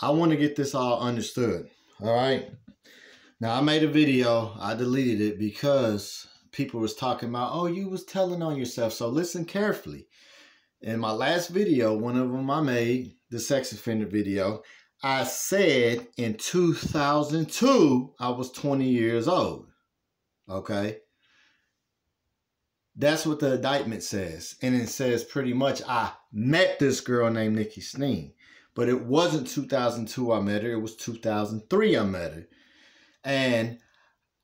I want to get this all understood. All right. Now, I made a video. I deleted it because people was talking about, oh, you was telling on yourself. So listen carefully. In my last video, one of them I made, the sex offender video, I said in 2002, I was 20 years old. Okay. That's what the indictment says. And it says pretty much I met this girl named Nikki Sneed. But it wasn't 2002 I met her. It was 2003 I met her. And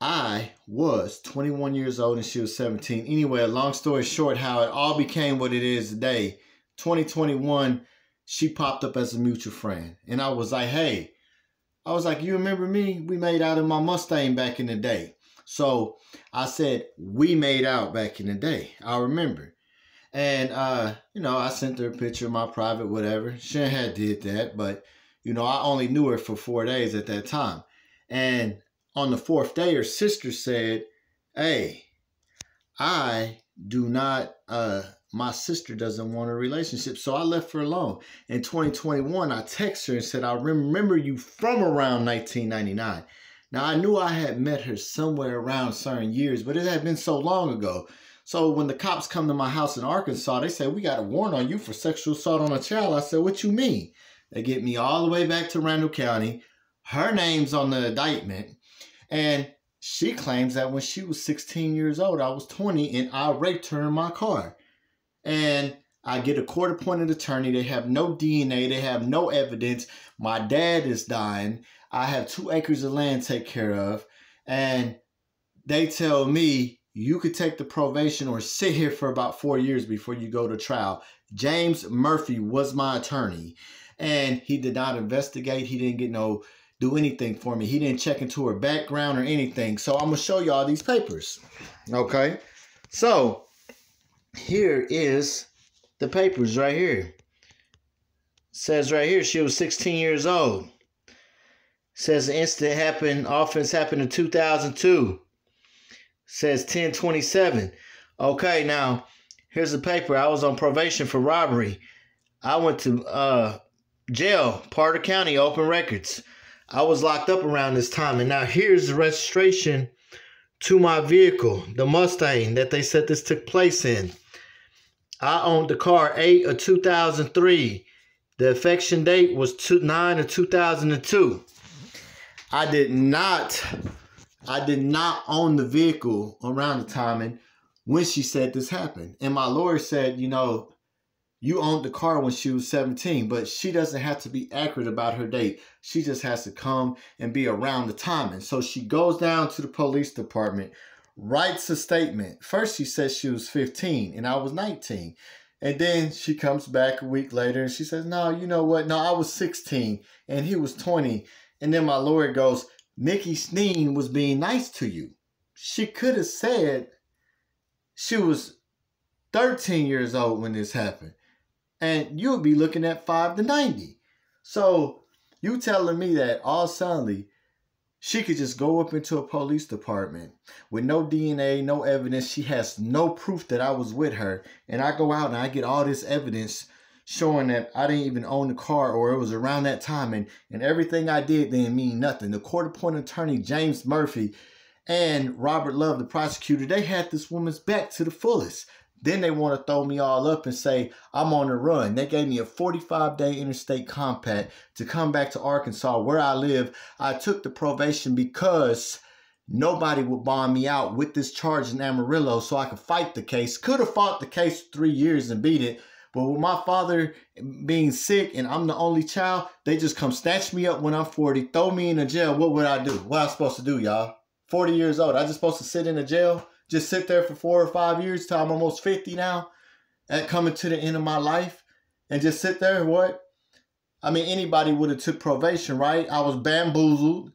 I was 21 years old and she was 17. Anyway, long story short, how it all became what it is today. 2021, she popped up as a mutual friend. And I was like, hey, you remember me? We made out in my Mustang back in the day. So I said, we made out back in the day. I remember. And, I sent her a picture of my private, whatever. She had did that, but, I only knew her for 4 days at that time. And on the 4th day, her sister said, hey, I do not, my sister doesn't want a relationship. So I left her alone. In 2021, I texted her and said, I remember you from around 1999. Now, I knew I had met her somewhere around certain years, but it had been so long ago. So when the cops come to my house in Arkansas, they say, we got a warrant on you for sexual assault on a child. I said, what you mean? They get me all the way back to Randall County. Her name's on the indictment. And she claims that when she was 16 years old, I was 20, and I raped her in my car. And I get a court-appointed attorney. They have no DNA. They have no evidence. My dad is dying. I have 2 acres of land to take care of. And they tell me, you could take the probation or sit here for about 4 years before you go to trial. James Murphy was my attorney. And he did not investigate. He didn't do anything for me. He didn't check into her background or anything. So I'm going to show you all these papers. Okay. So here is the papers right here. It says right here, she was 16 years old. It says the offense happened in 2002. It says 10/27. Okay, now here's the paper. I was on probation for robbery. I went to jail, Porter County, open records. I was locked up around this time. And now here's the registration to my vehicle, the Mustang that they said this took place in. I owned the car 8 of 2003. The effective date was 9 of 2002. I did not own the vehicle around the timing when she said this happened. And my lawyer said, you owned the car when she was 17, but she doesn't have to be accurate about her date. She just has to come and be around the timing. So she goes down to the police department, writes a statement. First, she says she was 15 and I was 19. And then she comes back a week later and she says, no, you know what? No, I was 16 and he was 20. And then my lawyer goes, Nikki Sneed was being nice to you. She could have said she was 13 years old when this happened. And you'll be looking at 5 to 90. So you telling me that all suddenly she could just go up into a police department with no DNA, no evidence. She has no proof that I was with her. And I go out and I get all this evidence showing that I didn't even own the car or it was around that time. And everything I did didn't mean nothing. The court-appointed attorney, James Murphy, and Robert Love, the prosecutor, they had this woman's back to the fullest. Then they want to throw me all up and say I'm on the run. They gave me a 45-day interstate compact to come back to Arkansas where I live. I took the probation because nobody would bond me out with this charge in Amarillo so I could fight the case. Could have fought the case for 3 years and beat it. But with my father being sick and I'm the only child, they just come snatch me up when I'm 40, throw me in a jail. What would I do? What am I supposed to do, y'all? 40 years old. I just supposed to sit in a jail? Just sit there for 4 or 5 years till I'm almost 50 now and coming to the end of my life and just sit there? What? I mean, anybody would have took probation, right? I was bamboozled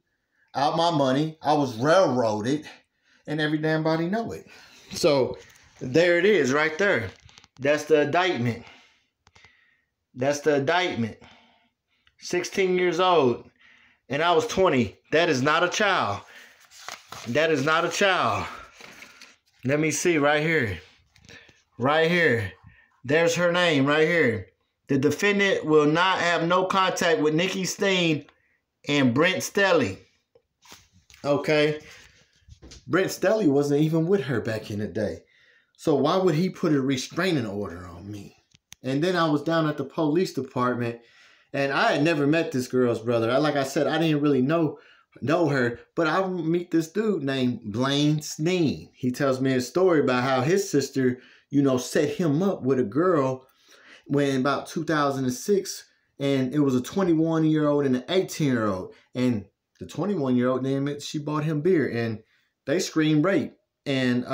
out my money. I was railroaded and every damn body know it. So there it is right there. That's the indictment. That's the indictment. 16 years old and I was 20. That is not a child. That is not a child. Let me see right here. Right here. There's her name right here. The defendant will not have no contact with Nikki Sneed and Brent Stelly. Okay? Brent Stelly wasn't even with her back in the day. So why would he put a restraining order on me? And then I was down at the police department, and I had never met this girl's brother. Like I said, I didn't really know her, but I meet this dude named Blaine Sneed. He tells me a story about how his sister, set him up with a girl when about 2006, and it was a 21-year-old and an 18-year-old. And the 21-year-old, damn it, she bought him beer, and they screamed rape. And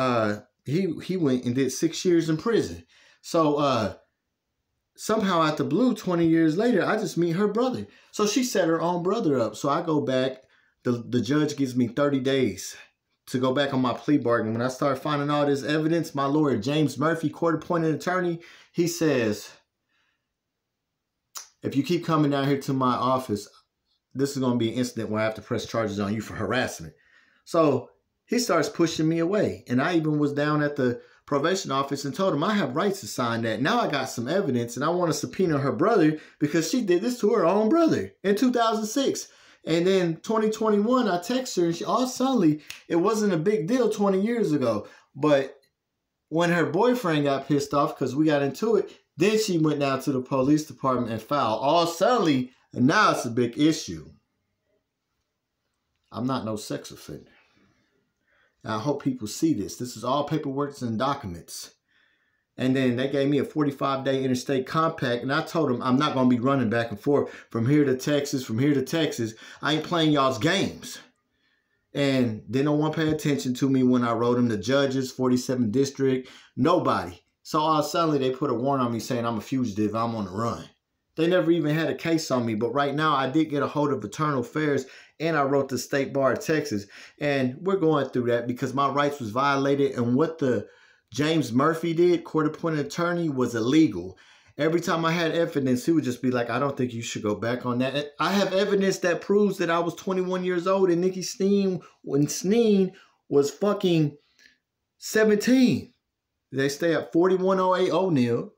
he went and did 6 years in prison. So somehow out the blue, 20 years later, I just meet her brother. So she set her own brother up. So I go back. The judge gives me 30 days to go back on my plea bargain. When I start finding all this evidence, my lawyer, James Murphy, court-appointed attorney, he says, if you keep coming down here to my office, this is going to be an incident where I have to press charges on you for harassment. So he starts pushing me away. And I even was down at the probation office and told him I have rights to sign that. Now I got some evidence, and I want to subpoena her brother because she did this to her own brother in 2006. And then 2021, I text her, and suddenly, it wasn't a big deal 20 years ago. But when her boyfriend got pissed off because we got into it, then she went down to the police department and filed. All suddenly, and now it's a big issue. I'm not no sex offender. And I hope people see this. This is all paperwork and documents. And then they gave me a 45-day interstate compact. And I told them I'm not going to be running back and forth from here to Texas, from here to Texas. I ain't playing y'all's games. And they don't want to pay attention to me when I wrote them. The judges, 47th District, nobody. So all suddenly they put a warrant on me saying I'm a fugitive. I'm on the run. They never even had a case on me. But right now I did get a hold of Internal Affairs, and I wrote the State Bar of Texas. And we're going through that because my rights was violated. And what the James Murphy did, court-appointed attorney, was illegal. Every time I had evidence, he would just be like, I don't think you should go back on that. And I have evidence that proves that I was 21 years old and Nikki Sneed, when Sneed was fucking 17. They stay at 4108 O'Neill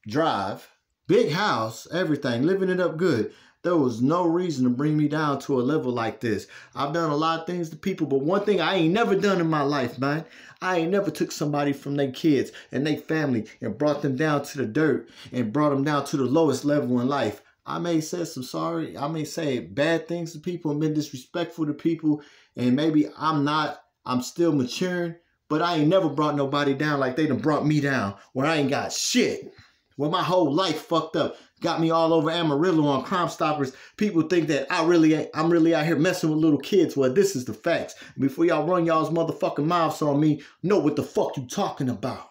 Drive. Big house, everything, living it up good. There was no reason to bring me down to a level like this. I've done a lot of things to people, but one thing I ain't never done in my life, man. I ain't never took somebody from their kids and their family and brought them down to the dirt and brought them down to the lowest level in life. I may say some sorry. I may say bad things to people and been disrespectful to people. And maybe I'm still maturing, but I ain't never brought nobody down like they done brought me down where I ain't got shit. Where my whole life fucked up. Got me all over Amarillo on Crime Stoppers. People think that I'm really out here messing with little kids. Well, this is the facts. Before y'all run y'all's motherfucking mouths on me, know what the fuck you talking about.